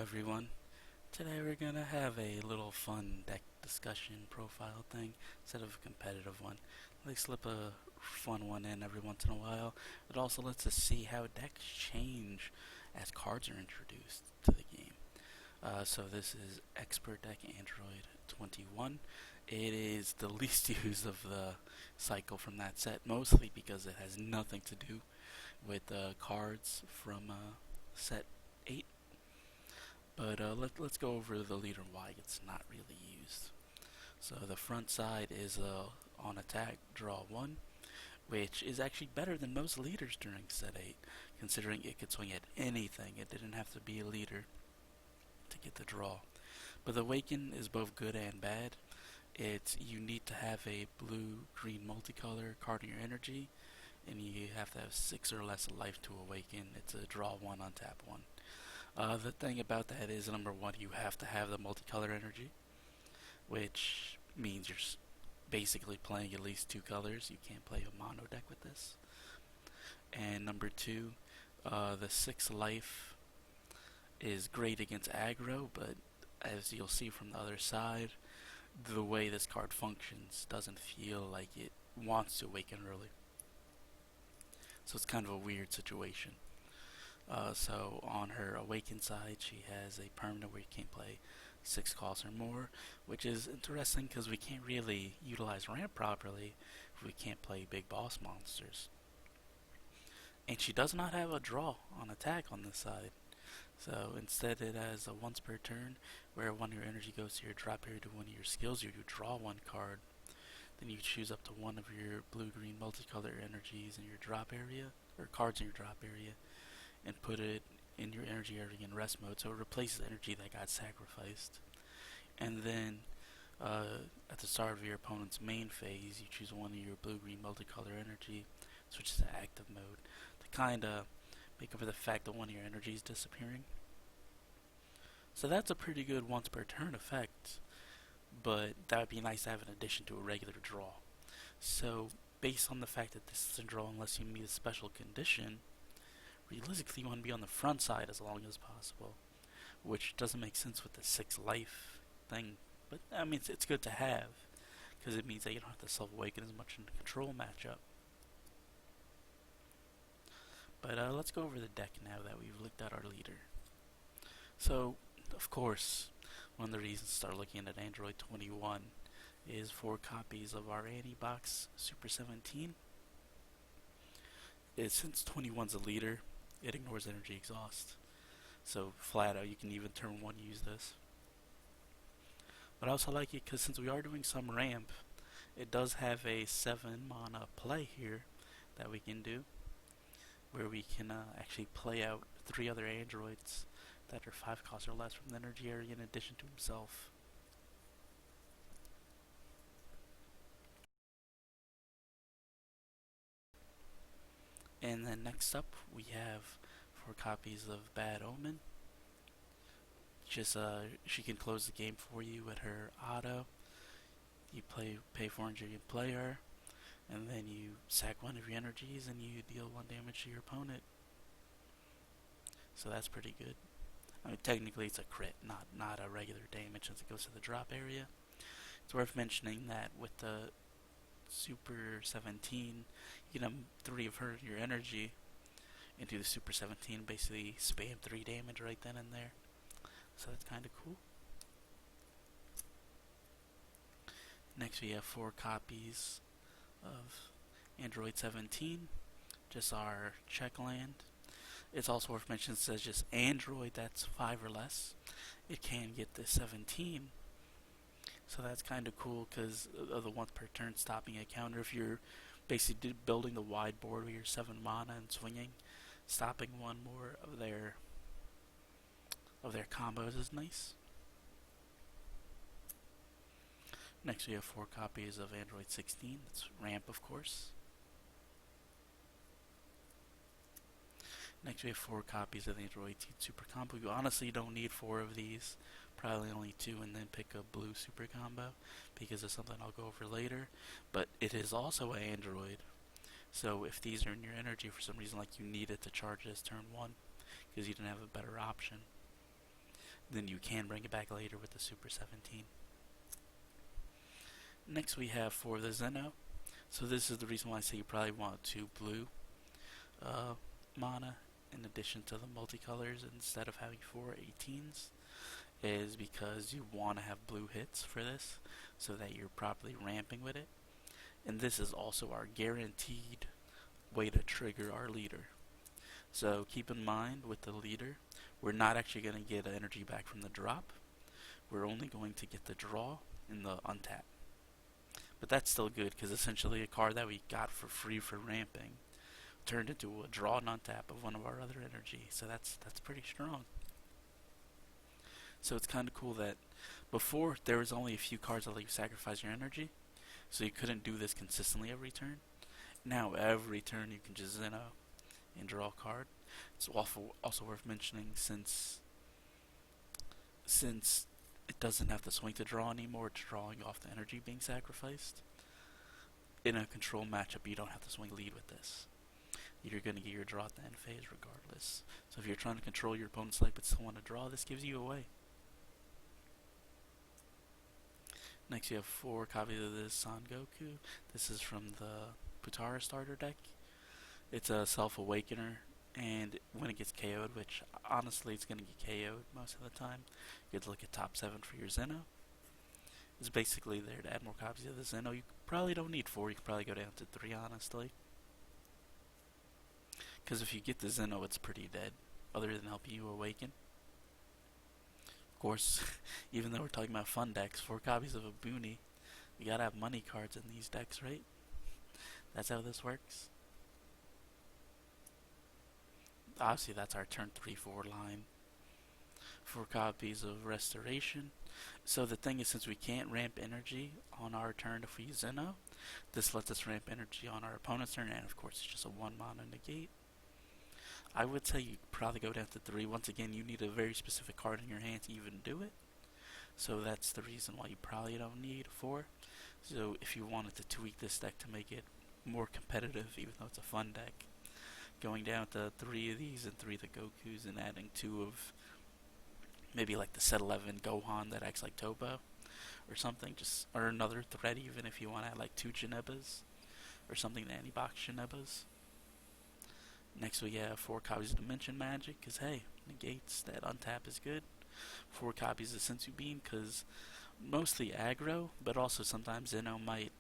everyone. Today we're gonna have a little fun deck discussion profile thing instead of a competitive one. They slip a fun one in every once in a while. It also lets us see how decks change as cards are introduced to the game. So this is Expert Deck Android 21. It is the least used of the cycle from that set, mostly because it has nothing to do with cards from set 8. But let's go over the leader and why it's not really used. So the front side is on attack, draw 1, which is actually better than most leaders during set 8, considering it could swing at anything. It didn't have to be a leader to get the draw. But the Awaken is both good and bad. You need to have a blue-green multicolor card in your energy, and you have to have 6 or less life to awaken. It's a draw 1 on tap 1. The thing about that is, number 1, you have to have the multicolor energy, which means you're basically playing at least 2 colors. You can't play a mono deck with this. And number 2, the 6 life is great against aggro, but as you'll see from the other side, the way this card functions doesn't feel like it wants to awaken early. So it's kind of a weird situation. So on her Awaken side, she has a permanent where you can't play 6 costs or more, which is interesting because we can't really utilize ramp properly if we can't play big boss monsters. And she does not have a draw on attack on this side. So instead it has a once per turn where one of your energy goes to your drop area to one of your skills. You draw 1 card. Then you choose up to 1 of your blue-green multicolor energies in your drop area, or cards in your drop area, and put it in your energy area in rest mode, so it replaces energy that got sacrificed. And then at the start of your opponent's main phase, you choose 1 of your blue-green multicolor energy, switches to active mode to kind of make up for the fact that 1 of your energy is disappearing. So that's a pretty good once per turn effect, but that would be nice to have in addition to a regular draw. So based on the fact that this is a draw unless you meet a special condition, realistically you want to be on the front side as long as possible, which doesn't make sense with the 6 life thing, but I mean it's good to have because it means that you don't have to self-awaken as much in the control matchup. But let's go over the deck now that we've looked at our leader. So of course one of the reasons to start looking at Android 21 is 4 copies of our annibox Super 17. Since 21's a leader, it ignores energy exhaust. So flat out, you can even turn 1 use this. But I also like it because since we are doing some ramp, it does have a 7 mana play here that we can do, where we can actually play out 3 other androids that are 5 costs or less from the energy area in addition to himself. And then next up we have 4 copies of Bad Omen. She can close the game for you at her auto. You pay 400, you play her, and then you sack 1 of your energies and you deal 1 damage to your opponent. So that's pretty good. I mean, technically it's a crit, not a regular damage since it goes to the drop area. It's worth mentioning that with the Super 17, you can have 3 of her your energy into the Super 17, basically spam 3 damage right then and there. So that's kind of cool. Next we have 4 copies of Android 17, just our check land. It's also worth mentioning it says just Android that's 5 or less. It can get the 17. So that's kind of cool because of the once per turn stopping a counter. If you're basically building the wide board with your 7 mana and swinging, stopping 1 more of their combos is nice. Next we have 4 copies of Android 16. That's ramp, of course. Next we have 4 copies of the Android 18 Super Combo. You honestly don't need 4 of these. Probably only 2, and then pick a blue super combo because it's something I'll go over later. But it is also an Android, so if these are in your energy for some reason, like you needed to charge this turn 1 because you didn't have a better option, then you can bring it back later with the Super 17. Next we have for the Zeno. So this is the reason why I say you probably want 2 blue mana in addition to the multicolors instead of having 4 18s, is because you want to have blue hits for this so that you're properly ramping with it. And this is also our guaranteed way to trigger our leader. So keep in mind with the leader, we're not actually going to get energy back from the drop. We're only going to get the draw and the untap. But that's still good because essentially a card that we got for free for ramping turned into a draw and untap of one of our other energy. So that's pretty strong. So it's kind of cool that before there was only a few cards that let you sacrifice your energy, so you couldn't do this consistently every turn. Now every turn you can just Zeno and draw a card. It's also worth mentioning since it doesn't have the swing to draw anymore, it's drawing off the energy being sacrificed. In a control matchup, you don't have to swing lead with this. You're going to get your draw at the end phase regardless. So if you're trying to control your opponent's life but still want to draw, this gives you away. Next you have 4 copies of this Son Goku. This is from the Putara starter deck. It's a Self-Awakener, and when it gets KO'd, which honestly it's going to get KO'd most of the time, you have to look at top 7 for your Zeno. It's basically there to add more copies of the Zeno. You probably don't need 4, you could probably go down to 3 honestly. Because if you get the Zeno, it's pretty dead, other than helping you awaken. Of course, even though we're talking about fun decks, 4 copies of a Boonie, you gotta have money cards in these decks, right? That's how this works. Obviously, that's our turn 3-4 line. 4 copies of Restoration. So the thing is, since we can't ramp energy on our turn if we use Zeno, this lets us ramp energy on our opponent's turn, and of course it's just a 1 mana negate. I would say you probably go down to 3. Once again, you need a very specific card in your hand to even do it. So that's the reason why you probably don't need 4. So if you wanted to tweak this deck to make it more competitive, even though it's a fun deck, going down to 3 of these and 3 of the Gokus and adding 2 of maybe like the set 11 Gohan that acts like Topo or something, just or another threat, even if you want to add like 2 Janebas or something, the annibox Janebas. Next we have 4 copies of Dimension Magic, because hey, negates that untap is good. 4 copies of Sensu Beam, because mostly aggro, but also sometimes Zeno might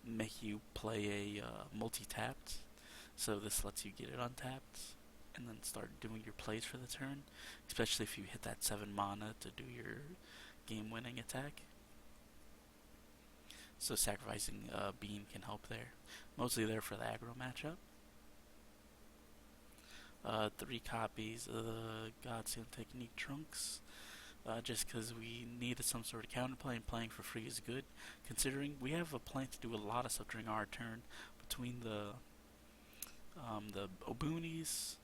make you play a multi-tapped, so this lets you get it untapped and then start doing your plays for the turn, especially if you hit that 7 mana to do your game-winning attack. So sacrificing Beam can help there, mostly there for the aggro matchup. 3 copies of the Godseal Technique Trunks, just because we needed some sort of counterplay, and playing for free is good, considering we have a plan to do a lot of stuff during our turn between the Obunis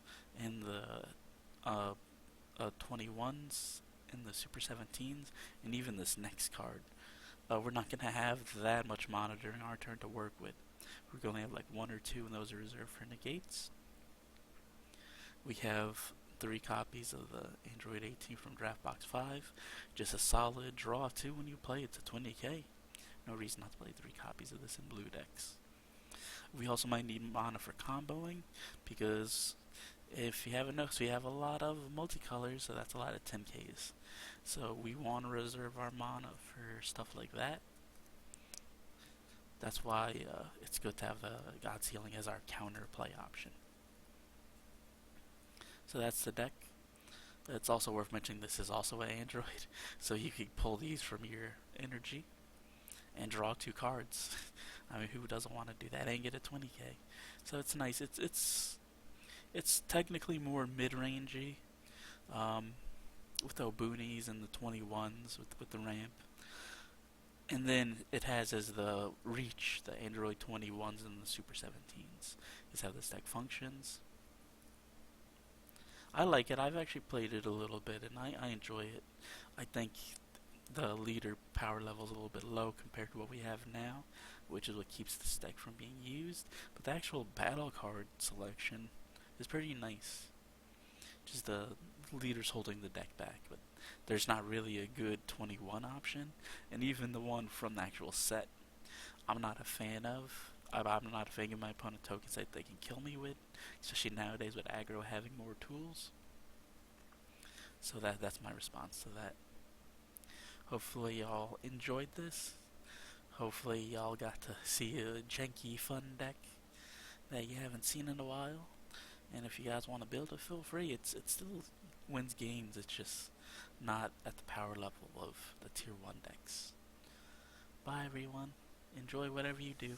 and the 21s and the Super 17s, and even this next card. We're not going to have that much mana during our turn to work with. We're going to have like 1 or 2, and those are reserved for negates. We have 3 copies of the Android 18 from Draft Box 5. Just a solid draw 2 when you play. It's a 20k. No reason not to play 3 copies of this in blue decks. We also might need mana for comboing, because if you haven't noticed, we have a lot of multicolors, so that's a lot of 10ks. So we want to reserve our mana for stuff like that. That's why it's good to have the God Sealing as our counter play option. So that's the deck. It's also worth mentioning this is also an Android, so you can pull these from your energy and draw 2 cards. I mean, who doesn't want to do that and get a 20k? So it's nice. It's technically more mid-rangey, with the Obunis and the 21s with the ramp. And then it has as the reach the Android 21s and the Super 17s. Is how this deck functions. I like it. I've actually played it a little bit, and I enjoy it. I think the leader power level is a little bit low compared to what we have now, which is what keeps this deck from being used. But the actual battle card selection is pretty nice. Just the leaders holding the deck back, but there's not really a good 21 option, and even the one from the actual set, I'm not a fan of. I'm not a fan of my opponent tokens that they can kill me with, especially nowadays with aggro having more tools. So that's my response to that. Hopefully y'all enjoyed this. Hopefully y'all got to see a janky fun deck that you haven't seen in a while. And if you guys want to build it, feel free. It still wins games. It's just not at the power level of the tier 1 decks. Bye everyone. Enjoy whatever you do.